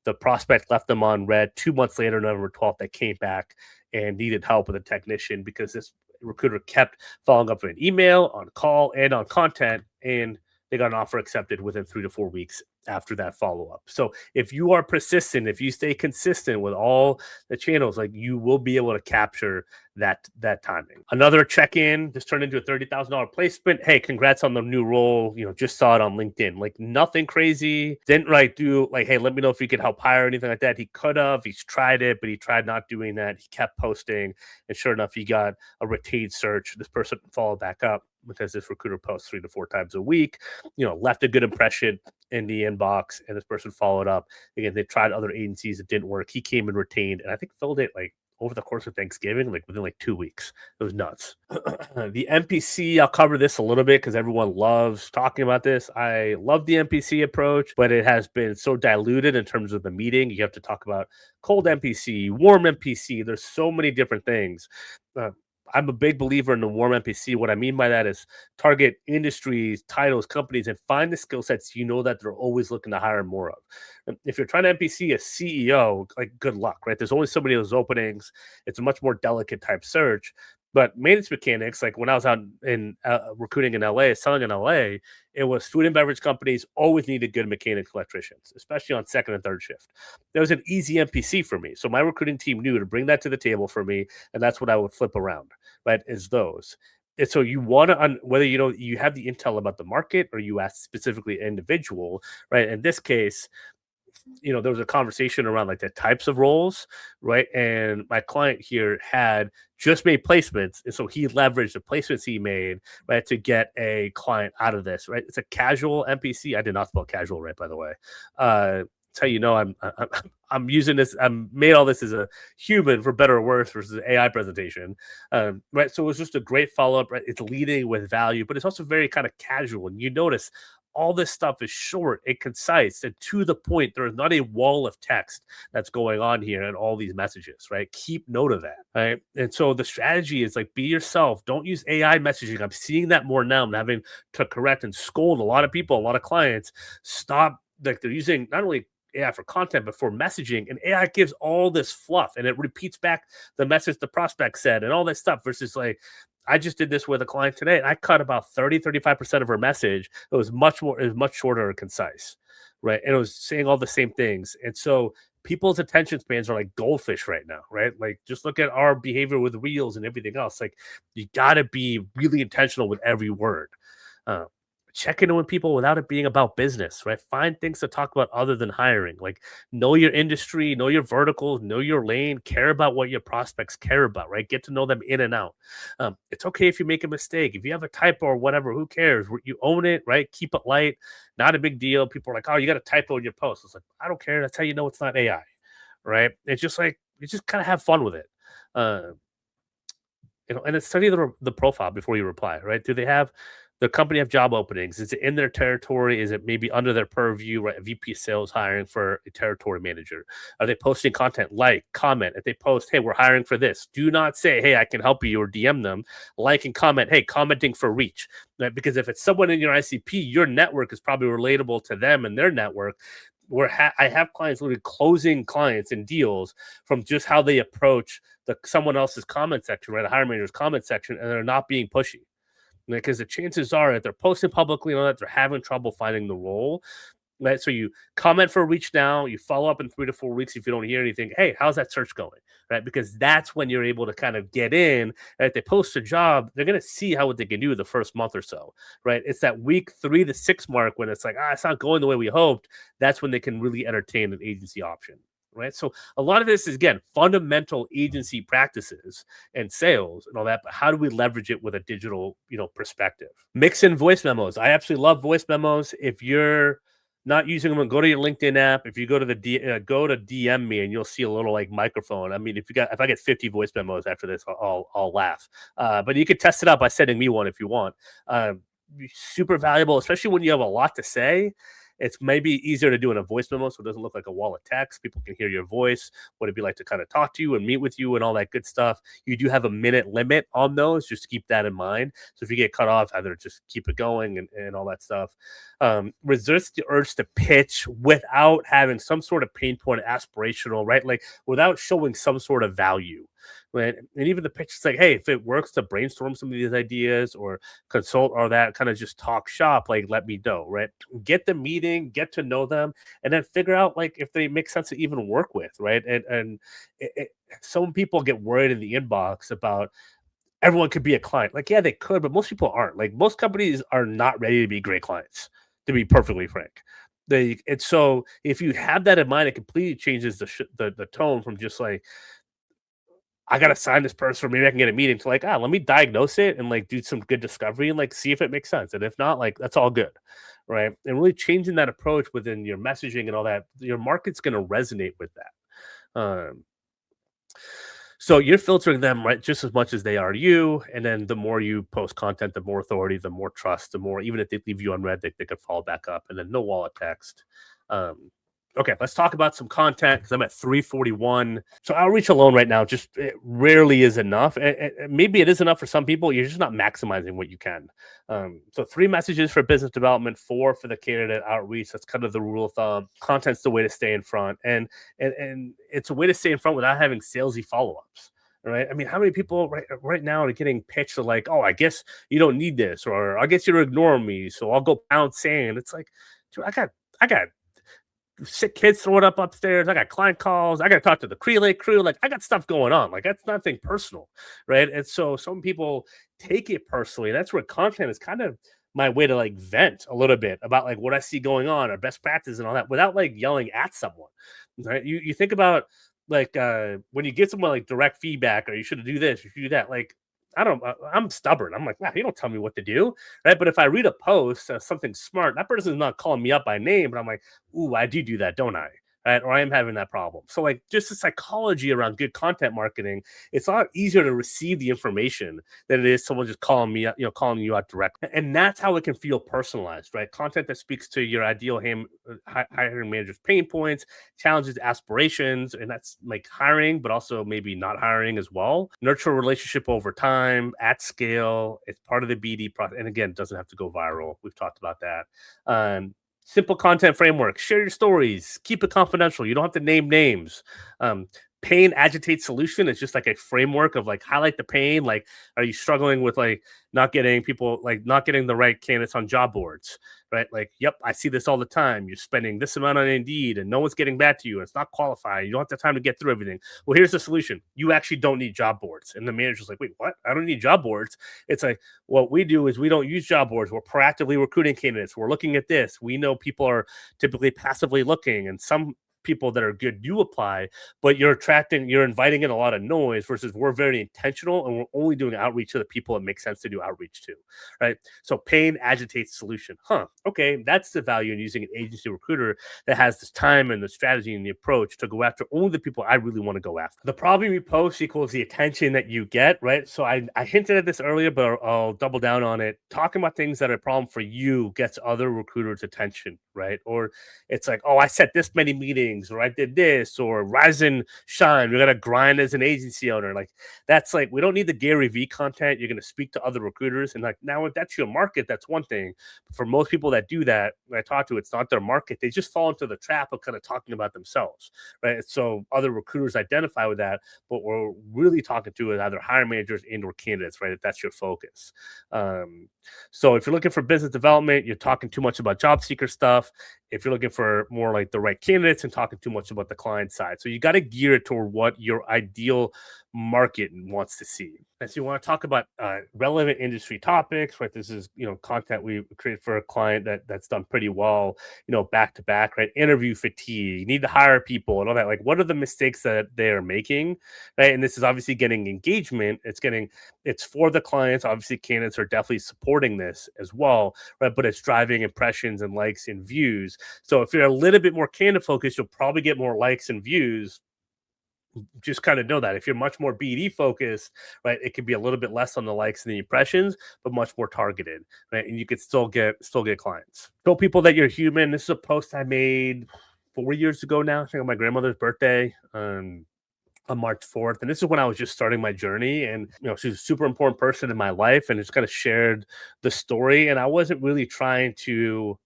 The prospect left them on red. 2 months later, November 12th, they came back and needed help with a technician because this recruiter kept following up with an email, on call, and on content, and they got an offer accepted within 3 to 4 weeks after that follow-up. So if you are persistent, if you stay consistent with all the channels, like you will be able to capture that timing. Another check-in, this turned into a $30,000 placement. Hey, congrats on the new role. Just saw it on LinkedIn. Like nothing crazy. Didn't do hey, let me know if you could help hire or anything like that. He could have. He's tried it, but he tried not doing that. He kept posting, and sure enough, he got a retained search. This person followed back up because this recruiter posts 3 to 4 times a week. Left a good impression in the inbox, and this person followed up. Again, they tried other agencies, it didn't work. He came and retained, and I think filled it over the course of Thanksgiving, within 2 weeks. It was nuts. The MPC, I'll cover this a little bit because everyone loves talking about this. I love the MPC approach, but it has been so diluted in terms of the meeting. You have to talk about cold MPC, warm MPC. There's so many different things. I'm a big believer in the warm MPC. What I mean by that is target industries, titles, companies, and find the skill sets that they're always looking to hire more of. If you're trying to MPC a CEO, good luck, right? There's only so many of those openings. It's a much more delicate type search. But maintenance mechanics, when I was out in recruiting in LA, selling in LA, it was food and beverage companies always needed good mechanics electricians, especially on second and third shift. That was an easy MPC for me. So my recruiting team knew to bring that to the table for me, and that's what I would flip around, right, is those. And so you want to, whether you have the intel about the market or you ask specifically an individual, right? In this case, there was a conversation around the types of roles, right? And my client here had just made placements, and so he leveraged the placements he made, right, to get a client out of this, right? It's a casual MPC. I did not spell casual right, by the way. That's how I'm using this. I'm made all this as a human, for better or worse, versus an AI presentation, right? So it was just a great follow up. Right? It's leading with value, but it's also very kind of casual. And you notice all this stuff is short and concise and to the point. There is not a wall of text that's going on here in all these messages, right? Keep note of that, right? And so the strategy is be yourself. Don't use AI messaging. I'm seeing that more now. I'm having to correct and scold a lot of people, a lot of clients. Stop. They're using not only AI for content, but for messaging, and AI gives all this fluff and it repeats back the message the prospect said and all that stuff versus I just did this with a client today, and I cut about 35% of her message. It was much shorter and concise, right? And it was saying all the same things. And so people's attention spans are like goldfish right now, right? Just look at our behavior with reels and everything else. You got to be really intentional with every word. Check in with people without it being about business, right? Find things to talk about other than hiring. Know your industry, know your verticals, know your lane, care about what your prospects care about, right? Get to know them in and out. It's okay if you make a mistake. If you have a typo or whatever, who cares? You own it, right? Keep it light. Not a big deal. People are like, oh, you got a typo in your post. It's I don't care. That's how you know it's not AI, right? It's just you just kind of have fun with it. And it's study the profile before you reply, right? Do they have the company have job openings? Is it in their territory? Is it maybe under their purview, right? A VP sales hiring for a territory manager. Are they posting content? Comment. If they post, hey, we're hiring for this, do not say, hey, I can help you, or DM them. Like and comment, hey, commenting for reach. Right? Because if it's someone in your ICP, your network is probably relatable to them and their network. I have clients literally closing clients and deals from just how they approach someone else's comment section, right? A hiring manager's comment section, and they're not being pushy. Because the chances are that they're posting publicly and all that, they're having trouble finding the role, right? So you comment for reach now, you follow up in 3 to 4 weeks if you don't hear anything. Hey, how's that search going, right? Because that's when you're able to kind of get in. And if they post a job, they're going to see what they can do the first month or so, right? It's that week 3 to 6 mark when it's it's not going the way we hoped. That's when they can really entertain an agency option, right? So a lot of this is, again, fundamental agency practices and sales and all that, but how do we leverage it with a digital, perspective? Mix in voice memos. I absolutely love voice memos. If you're not using them, go to your LinkedIn app. If you go to go to DM me, and you'll see a little like microphone. I mean, if I get 50 voice memos after this, I'll laugh. But you could test it out by sending me one if you want. Super valuable, especially when you have a lot to say. It's maybe easier to do in a voice memo, so it doesn't look like a wall of text. People can hear your voice, what it'd be like to kind of talk to you and meet with you and all that good stuff. You do have a minute limit on those. Just keep that in mind. So if you get cut off, either just keep it going and all that stuff. Resist the urge to pitch without having some sort of pain point, aspirational, right? Like without showing some sort of value. Right? And even the pitch is like, hey, if it works to brainstorm some of these ideas or consult or that, kind of just talk shop, like let me know, right? Get the meeting, get to know them, and then figure out like if they make sense to even work with, right? And some people get worried in the inbox about everyone could be a client. Like, yeah, they could, but most people aren't. Like most companies are not ready to be great clients, to be perfectly frank. And so if you have that in mind, it completely changes the tone from just like, I gotta sign this person, or maybe I can get a meeting, to like, let me diagnose it and like do some good discovery and like see if it makes sense. And if not, like that's all good. Right. And really changing that approach within your messaging and all that, your market's gonna resonate with that. So you're filtering them, right, just as much as they are you. And then the more you post content, the more authority, the more trust, the more, even if they leave you unread, they could follow back up. And then no wall of text. Okay, let's talk about some content because I'm at 341. So outreach alone right now just it rarely is enough. And maybe it is enough for some people. You're just not maximizing what you can. So 3 messages for business development, 4 for the candidate outreach. That's kind of the rule of thumb. Content's the way to stay in front, and it's a way to stay in front without having salesy follow-ups. Right? I mean, how many people right now are getting pitched to like, oh, I guess you don't need this, or I guess you're ignoring me, so I'll go pound sand. It's like, dude, I got sick kids throwing up upstairs. I got client calls. I got to talk to the Crelate crew. Like I got stuff going on. Like that's nothing personal, right? And so some people take it personally. That's where content is kind of my way to like vent a little bit about like what I see going on or best practice and all that without like yelling at someone, right? You think about like when you give someone like direct feedback or you should do this, you should do that. Like I'm stubborn. I'm like, you don't tell me what to do, right? But if I read a post, something smart, that person is not calling me up by name, but I'm like, ooh, I do that, don't I? Right? Or I am having that problem. So like just the psychology around good content marketing, it's a lot easier to receive the information than it is someone just calling me, calling you out directly. And that's how it can feel personalized, right? Content that speaks to your ideal hiring manager's pain points, challenges, aspirations, and that's like hiring, but also maybe not hiring as well. Nurture a relationship over time at scale. It's part of the BD process. And again, it doesn't have to go viral. We've talked about that. Simple content framework. Share your stories. Keep it confidential. You don't have to name names. Pain, agitate, solution is just like a framework of like highlight the pain. Like, are you struggling with like not getting the right candidates on job boards, right? Like, yep, I see this all the time. You're spending this amount on Indeed and no one's getting back to you. And it's not qualified. You don't have the time to get through everything. Well, here's the solution. You actually don't need job boards. And the manager's like, wait, what? I don't need job boards. It's like, what we do is we don't use job boards. We're proactively recruiting candidates. We're looking at this. We know people are typically passively looking, and some people that are good do apply, but you're inviting in a lot of noise versus we're very intentional and we're only doing outreach to the people it makes sense to do outreach to, right? So pain agitates solution. Okay, that's the value in using an agency recruiter that has this time and the strategy and the approach to go after only the people I really want to go after. The problem you post equals the attention that you get, right? So I hinted at this earlier, but I'll double down on it. Talking about things that are a problem for you gets other recruiters' attention, right? Or it's like, oh, I set this many meetings, or I did this, or rise and shine. We got to grind as an agency owner. Like that's like, we don't need the Gary V content. You're going to speak to other recruiters. And like, now if that's your market, that's one thing. But for most people that do that, when I talk to, it's not their market. They just fall into the trap of kind of talking about themselves, right? So other recruiters identify with that, but we're really talking to is either hiring managers and or candidates, right? If that's your focus. So if you're looking for business development, you're talking too much about job seeker stuff. If you're looking for more like the right candidates and talking too much about the client side. So you got to gear it toward what your ideal market wants to see. And so you want to talk about relevant industry topics, right? This is, content we create for a client that's done pretty well, back to back, right? Interview fatigue, you need to hire people and all that. Like, what are the mistakes that they are making, right? And this is obviously getting engagement. It's for the clients. Obviously, candidates are definitely supporting this as well, right? But it's driving impressions and likes and views. So if you're a little bit more candidate focused, you'll probably get more likes and views. Just kind of know that if you're much more BD focused, right, it could be a little bit less on the likes and the impressions, but much more targeted, right? And you could still get clients. Show people that you're human. This is a post I made 4 years ago now, I think on my grandmother's birthday. On March 4th. And this is when I was just starting my journey. And, she's a super important person in my life and just kind of shared the story. And I wasn't really trying to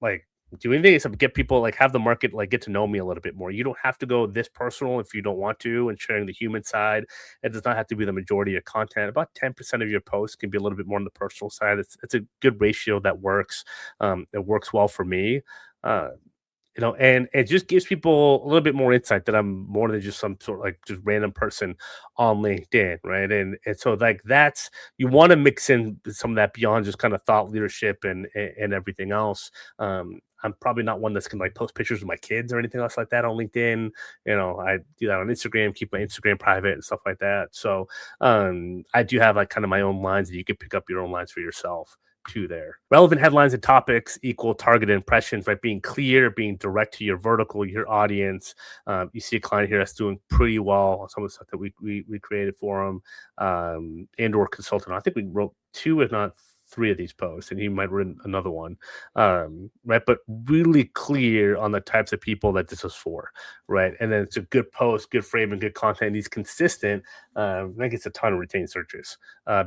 like do anything except get people, like, have the market like get to know me a little bit more. You don't have to go this personal if you don't want to, and sharing the human side. It does not have to be the majority of content. About 10% of your posts can be a little bit more on the personal side. It's a good ratio that works. It works well for me. Uh, and it just gives people a little bit more insight that I'm more than just some sort of like just random person on LinkedIn, right? And so like that's, you want to mix in some of that beyond just kind of thought leadership and everything else. I'm probably not one that's gonna like post pictures of my kids or anything else like that on LinkedIn. I do that on Instagram, keep my Instagram private and stuff like that. So I do have like kind of my own lines, and you can pick up your own lines for yourself too there. Relevant headlines and topics equal targeted impressions, right? Being clear, being direct to your vertical, your audience. You see a client here that's doing pretty well on some of the stuff that we created for them, and or consultant. I think we wrote 2, if not 3 of these posts, and he might write another one, right? But really clear on the types of people that this is for, right? And then it's a good post, good frame, and good content. And he's consistent. That gets a ton of retained searches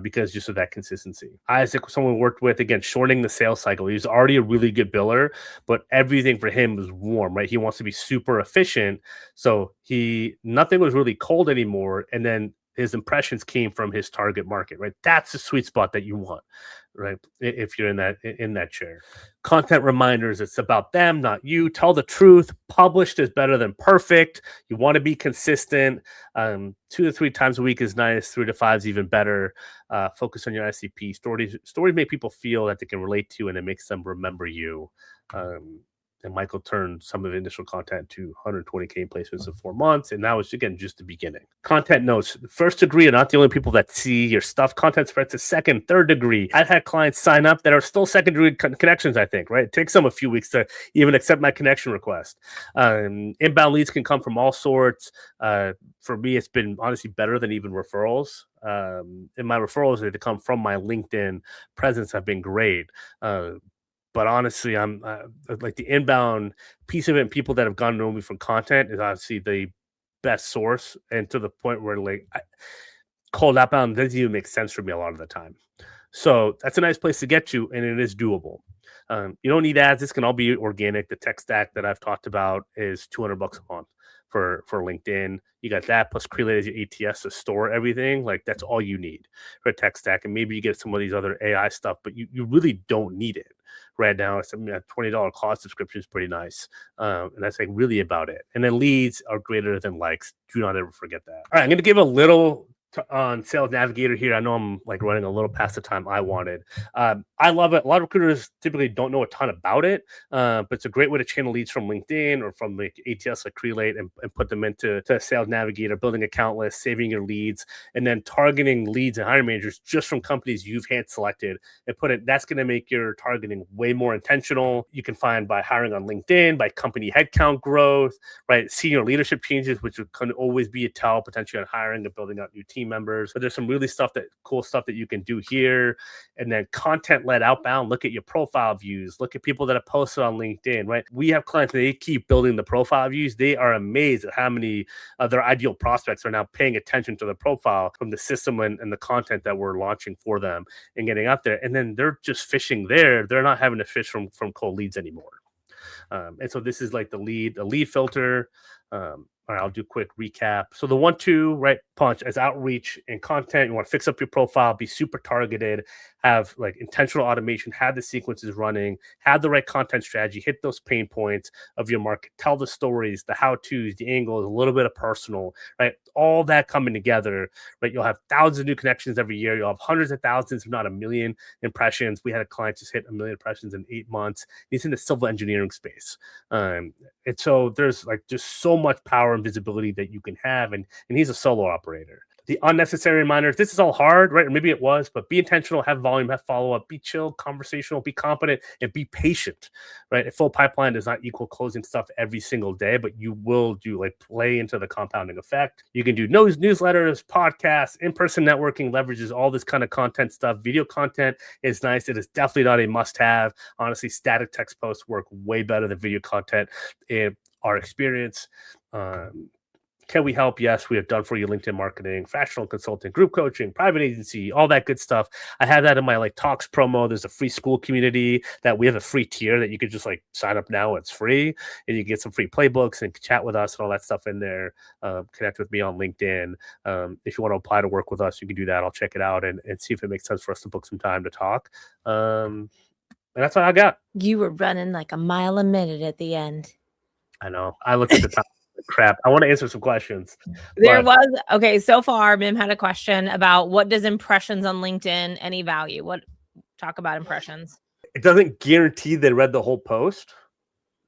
because just of that consistency. Isaac, someone we worked with, again, shortening the sales cycle. He was already a really good biller, but everything for him was warm, right? He wants to be super efficient, so nothing was really cold anymore. And then his impressions came from his target market, right? That's the sweet spot that you want, right? If you're in that chair. Content reminders, it's about them, not you. Tell the truth. Published is better than perfect. You want to be consistent. 2 to 3 times a week is nice. 3 to 5 is even better. Focus on your SCP. Stories make people feel that they can relate to, and it makes them remember you. And Michael turned some of the initial content to 120K placements in 4 months. And that was, again, just the beginning. Content notes. First degree are not the only people that see your stuff. Content spreads to second, third degree. I've had clients sign up that are still second degree connections, I think, right? It takes them a few weeks to even accept my connection request. Inbound leads can come from all sorts. For me, it's been honestly better than even referrals. And my referrals that come from my LinkedIn presence have been great. But honestly, I'm like the inbound piece of it, and people that have gotten to know me from content is obviously the best source. And to the point where cold outbound doesn't even make sense for me a lot of the time. So that's a nice place to get to, and it is doable. You don't need ads. This can all be organic. The tech stack that I've talked about is $200 a month for LinkedIn. You got that plus Crelate as your ATS to store everything. Like, that's all you need for a tech stack. And maybe you get some of these other AI stuff, but you really don't need it right now. It's a $20 cost subscription is pretty nice. And that's like really about it. And then leads are greater than likes. Do not ever forget that. All right, I'm going to give a little on Sales Navigator here. I know I'm like running a little past the time I wanted. I love it. A lot of recruiters typically don't know a ton about it, but it's a great way to channel leads from LinkedIn or from like ATS like Crelate and put them into Sales Navigator, building account lists, saving your leads, and then targeting leads and hiring managers just from companies you've hand selected and that's going to make your targeting way more intentional. You can find by hiring on LinkedIn, by company headcount growth, right? Senior leadership changes, which can always be a tell potentially on hiring and building out new teams members. But there's some really cool stuff that you can do here. And then content-led outbound, look at your profile views, look at people that have posted on LinkedIn, right? We have clients, they keep building the profile views. They are amazed at how many of their ideal prospects are now paying attention to the profile from the system and the content that we're launching for them and getting out there. And then they're just fishing there. They're not having to fish from cold leads anymore. And so this is like the lead filter. All right, I'll do a quick recap. So the 1-2, right, punch is outreach and content. You want to fix up your profile, be super targeted, have like intentional automation, have the sequences running, have the right content strategy, hit those pain points of your market, tell the stories, the how-tos, the angles, a little bit of personal, right? All that coming together, right? You'll have thousands of new connections every year. You'll have hundreds of thousands, if not 1 million impressions. We had a client just hit 1 million impressions in 8 months. He's in the civil engineering space. And so there's like just so much power and visibility that you can have. And he's a solo operator. The unnecessary reminders, this is all hard, right? Or maybe it was, but be intentional, have volume, have follow-up, be chill, conversational, be competent, and be patient, right? A full pipeline does not equal closing stuff every single day, but you will do like play into the compounding effect. You can do newsletters, podcasts, in-person networking, leverages all this kind of content stuff. Video content is nice. It is definitely not a must-have. Honestly, static text posts work way better than video content in our experience. Can we help? Yes, we have done for you LinkedIn marketing, fractional consulting, group coaching, private agency, all that good stuff. I have that in my like talks promo. There's a free school community that we have a free tier that you could just like sign up now. It's free, and you get some free playbooks and chat with us and all that stuff in there. Connect with me on LinkedIn. If you want to apply to work with us, you can do that. I'll check it out and see if it makes sense for us to book some time to talk. And that's what I got. You were running like a mile a minute at the end. I know. I looked at the time. Crap. I want to answer some questions. Okay. So far, Mim had a question about what does impressions on LinkedIn any value? Talk about impressions. It doesn't guarantee they read the whole post,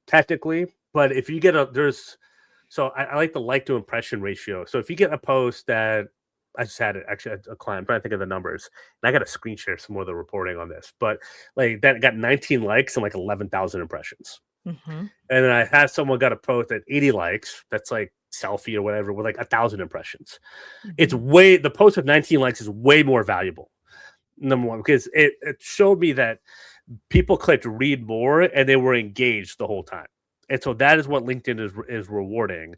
technically, but if you get I like the like to impression ratio. So if you get a post that I just had it actually a client, I'm trying to think of the numbers, and I got to screen share some more of the reporting on this, but like that got 19 likes and like 11,000 impressions. Mm-hmm. And then I had someone got a post at 80 likes. That's like selfie or whatever with like 1,000 impressions. Mm-hmm. The post with 19 likes is way more valuable. Number one, because it showed me that people clicked read more and they were engaged the whole time. And so that is what LinkedIn is rewarding.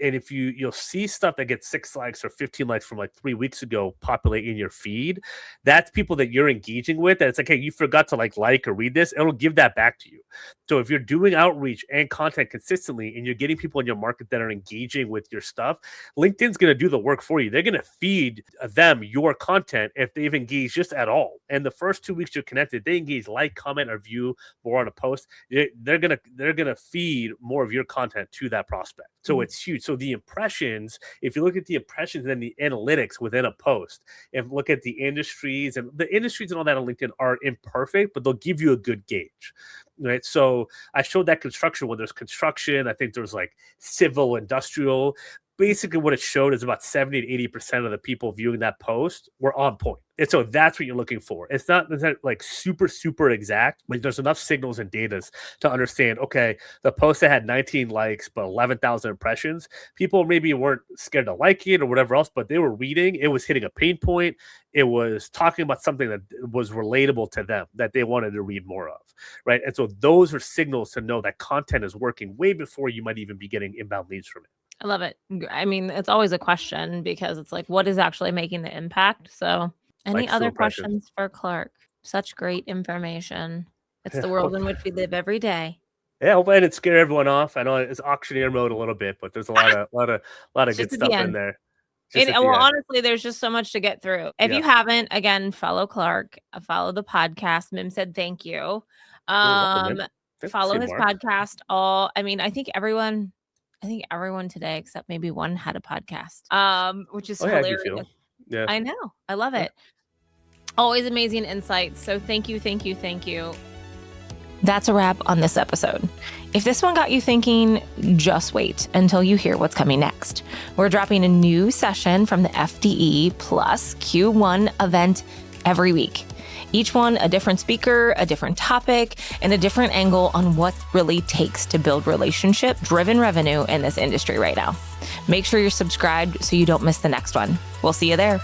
And if you'll see stuff that gets 6 likes or 15 likes from like 3 weeks ago populate in your feed, that's people that you're engaging with. And it's like, hey, you forgot to like or read this. It'll give that back to you. So if you're doing outreach and content consistently and you're getting people in your market that are engaging with your stuff, LinkedIn's going to do the work for you. They're going to feed them your content if they've engaged just at all. And the first 2 weeks you're connected, they engage, like, comment, or view more on a post. They're gonna feed more of your content to that prospect. So It's huge. So the impressions, if you look at the impressions and the analytics within a post, and look at the industries and all that on LinkedIn are imperfect, but they'll give you a good gauge. Right. So I showed that construction when there's construction. I think there's like civil, industrial. Basically, what it showed is about 70 to 80% of the people viewing that post were on point. And so that's what you're looking for. It's not like super, super exact, but there's enough signals and data to understand, okay, the post that had 19 likes, but 11,000 impressions, people maybe weren't scared to like it or whatever else, but they were reading. It was hitting a pain point. It was talking about something that was relatable to them that they wanted to read more of, right? And so those are signals to know that content is working way before you might even be getting inbound leads from it. I love it. I mean, it's always a question because it's like, what is actually making the impact? So any other questions for Clark? Such great information. It's the world in which we live every day. Yeah, hopefully I didn't scare everyone off. I know it's auctioneer mode a little bit, but there's a lot of good stuff in there. Honestly, there's just so much to get through. If you haven't, again, follow Clark, follow the podcast. Mim said thank you. Follow his podcast. I think everyone today except maybe one had a podcast, which is hilarious. Yeah. I know. I love it. Always amazing insights. So thank you. That's a wrap on this episode. If this one got you thinking, just wait until you hear what's coming next. We're dropping a new session from the FDE Plus Q1 event every week. Each one a different speaker, a different topic, and a different angle on what really takes to build relationship-driven revenue in this industry right now. Make sure you're subscribed so you don't miss the next one. We'll see you there.